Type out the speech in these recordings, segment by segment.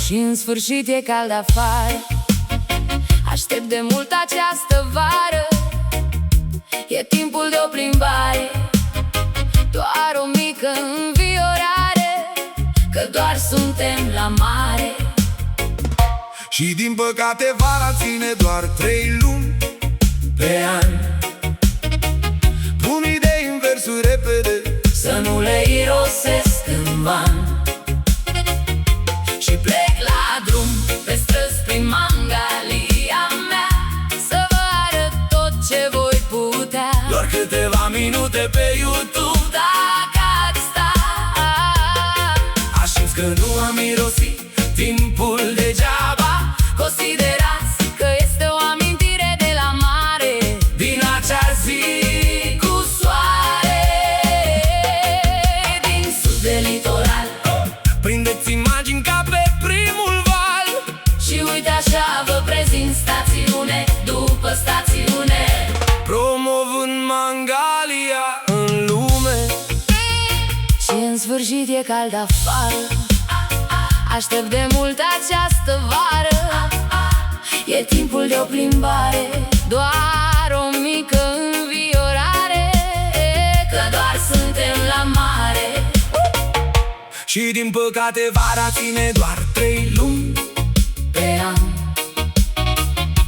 Și în sfârșit e cald afară. Aștept de mult această vară. E timpul de o plimbare, doar o mică înviorare, că doar suntem la mare. Și din păcate vara ține doar 3 luni Pe an pun idei în versuri repede, să nu le irosesc în van. Și plec la drum pe străzi prin Mangalia mea, să vă arăt tot ce voi putea. doar câteva minute pe YouTube. Dacă ați sta, Aș știți că nu am irosit timpul degeaba. considerați că este o amintire de la mare, Din acea zi cu soare. Din sud de litoral, prindeți imagini ca pe primul val. și uite așa vă prezint stațiune după stațiune, Promovând Mangalia în lume. și în sfârșit e cald afară. Aștept de mult această vară. E timpul de o plimbare, doar o mică înviorare, că doar suntem la mare. Și din păcate vara ține doar 3 luni Pe an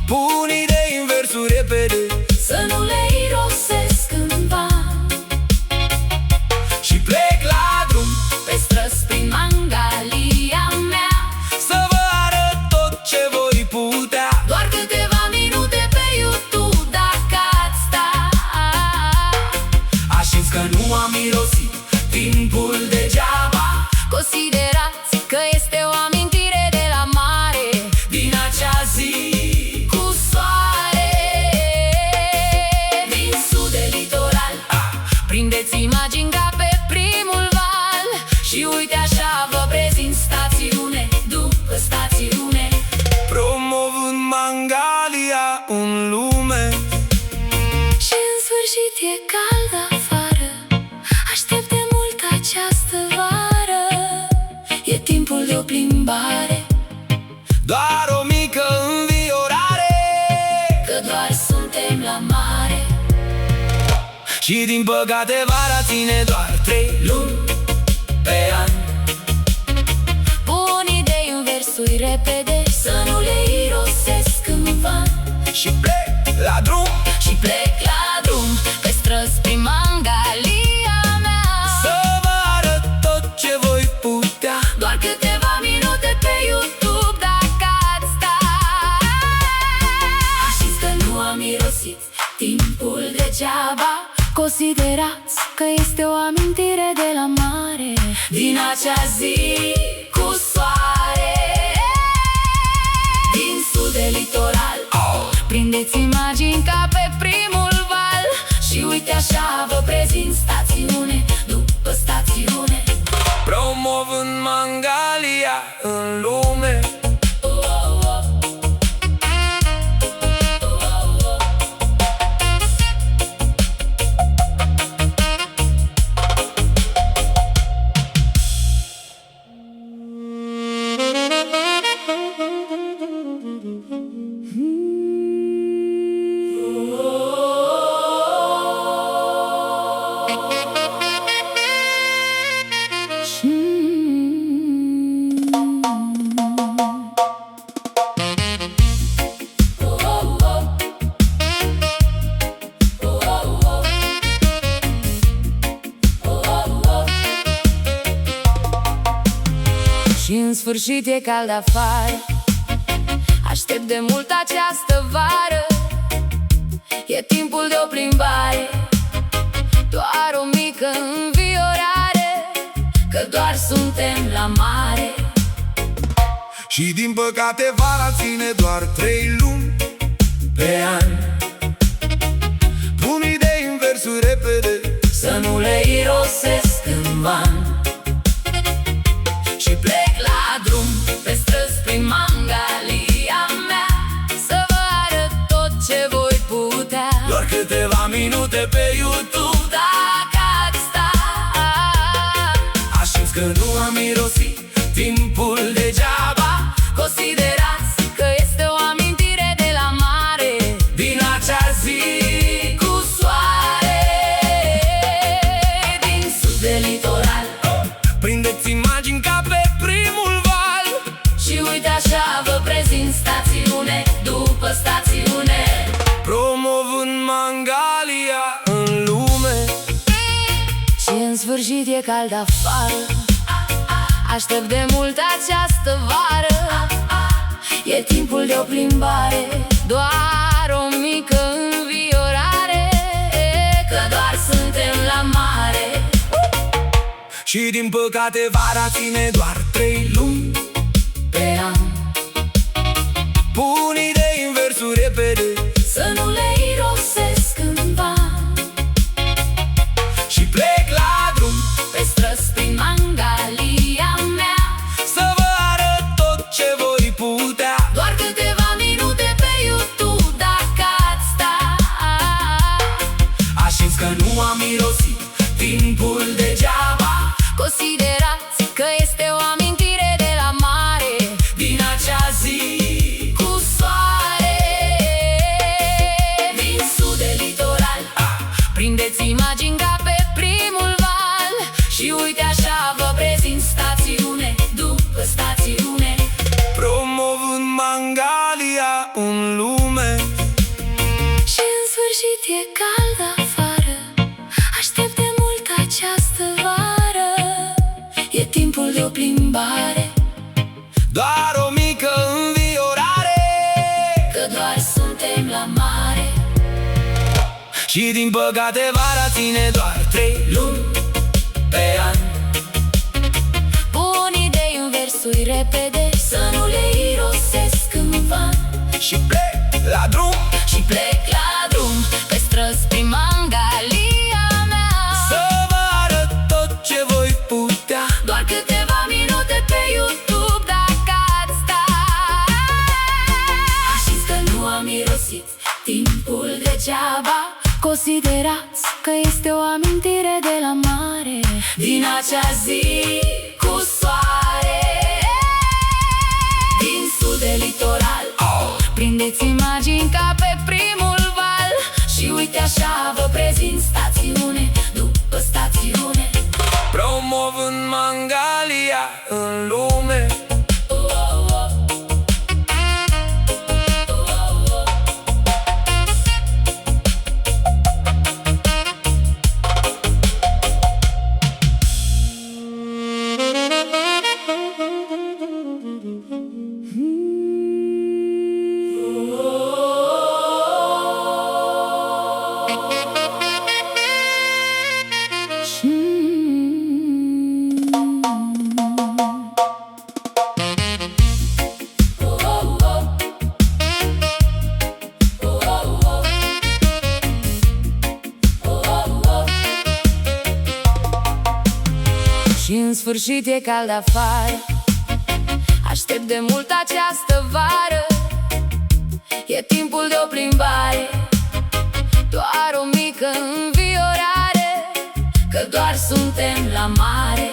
pun idei în versuri repede, să nu le irosesc în van. și plec la drum Pe străzi prin Mangalia mea, să vă arăt tot ce voi putea. doar câteva minute pe YouTube. Dacă ați sta, Aș știți că nu am irosit timpul degeaba. considerați că este o amintire de la mare, Din acea zi cu soare. Din sud de litoral, prindeți imagini ca pe primul val, și uite așa vă prezint stațiune după stațiune, promovând Mangalia în lume. și în sfârșit e cald afară. Aștept de mult această vară. E timpul de o plimbare, Doar o mică înviorare, că doar suntem la mare. și din păcate vara ține doar 3 luni pe an. Pun idei în versuri repede, să nu le irosesc în van. Și plec la drum Și plec la drum pe străzi prin Mangalia mea, să vă arăt tot ce voi putea. doar câteva minute pe YouTube. Dacă ați sta, știți că nu am irosit timpul degeaba. Considerați că este o amintire de la mare, din acea zi cu soare. Din sud de litoral, prindeți imagini ca pe primul val, și uite așa vă prezint stațiune după stațiune, Promovând Mangalia în lume. Și în sfârșit e cald afară. Aștept de mult această vară. E timpul de o plimbare, doar o mică înviorare, că doar suntem la mare. Și din păcate vara ține doar 3 luni Pe an pun idei în versuri repede, să nu le irosesc în van. Și plec la drum pe străzi prin Mangalia mea, să vă arăt tot ce voi putea. doar câteva minute pe YouTube. Dacă ați sta, Aș știți că nu am irosit timpul degeaba. cald afară. Aștept de mult această vară. E timpul de o plimbare, doar o mică înviorare, că doar suntem la mare. Și din păcate vara ține doar 3 luni Pe an pun idei în versuri repede, să nu le irosesc în van. și plec la drum Pe străzi prin Mangalia mea, să vă arăt tot ce voi putea. doar câteva minute pe YouTube dacă ați sta. Aș că nu am mirosit timpul degeaba. Considerați că este o amintire de la mare, Din acea zi cu soare. Din sud de litoral, prindeți imagini ca pe primul val. Și uite așa vă prezint stațiune după stațiune, promovând Mangalia în lume. și în sfârșit e cald afară. Aștept de mult această vară. E timpul de o plimbare, Doar o mică înviorare, că doar suntem la mare. și din păcate vara ține doar 3 luni pe an. Pun idei în versuri repede, să nu le irosesc în van. Și plec la drum Și plec la drum pe străzi prin Mangalia mea, să vă arăt tot ce voi putea. doar câteva minute pe YouTube dacă ați sta. Știți că nu am irosit timpul degeaba. Considerați că este o amintire de la mare, din acea zi cu soare. Din sud de litoral, prindeți imagini ca pe primul val. Și uite așa vă prezint stațiune după stațiune, Promovând Mangalia în lume. Și în sfârșit e cald afară. Aștept de mult această vară. E timpul de o plimbare, doar o mică înviorare, că doar suntem la mare.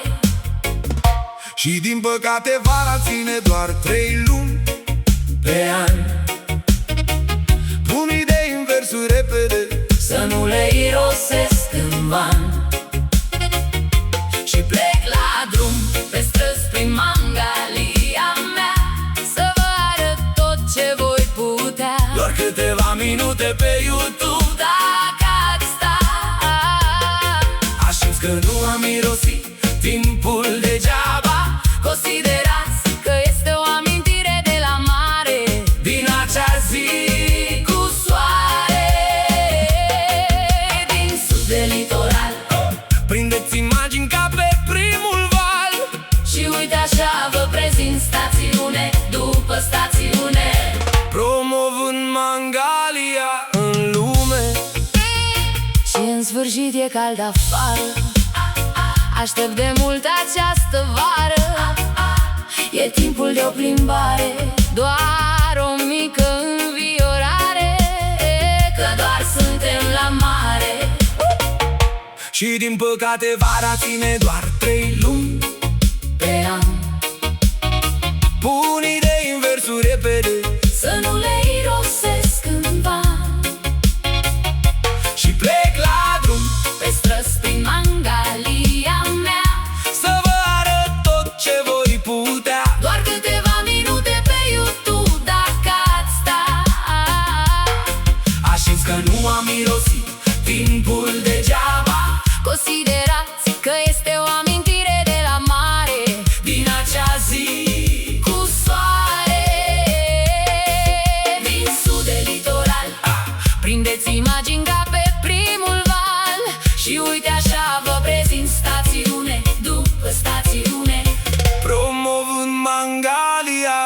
Și din păcate vara ține doar 3 luni pe an. Pun idei în versuri repede, să nu le irosesc în van. Și plec la drum pe străzi prin Mangalia mea, să vă arăt tot ce voi putea, doar câteva minute pe YouTube. dacă ați sta. Aș că nu am mirosit timpul degeaba. Considerați că este o amintire de la mare, din acea zi cu soare. Din sud de litoral, prindeți imagini ca pe primul val. și uite așa vă prezint stațiune după stațiune, promovând Mangalia în lume. și în sfârșit e cald afară. Aștept de mult această vară. E timpul de o plimbare, doar o mică înviorare, că doar suntem la mare. Și din păcate vara ține doar 3 luni Pe an pun idei în versuri repede, să nu le irosesc în van. și plec la drum Pe străzi prin Mangalia mea, să vă arăt tot ce voi putea. doar câteva minute pe YouTube dacă ați sta. Aș că nu am mirosit timpul degeaba. Considerați că este o amintire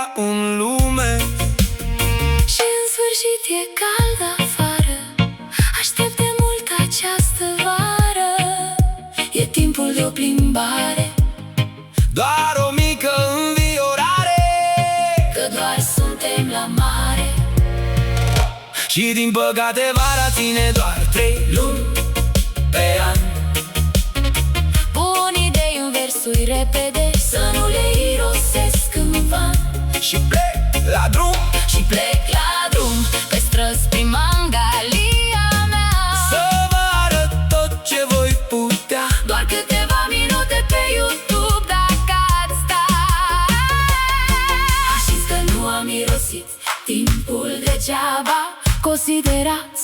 via în lume. Și în sfârșit e cald afară, aștept de mult această vară. E timpul de o plimbare, doar o mică înviorare, că doar suntem la mare. și din păcate vara ține doar 3 luni pe an. Pun idei în versuri repede, să nu le irosesc în van. Și plec la drum, Și plec la drum, pe străzi prin Mangalia mea, să vă arăt tot ce voi putea. doar câteva minute pe YouTube dacă ați sta. Știți că nu am irosit timpul degeaba, considerați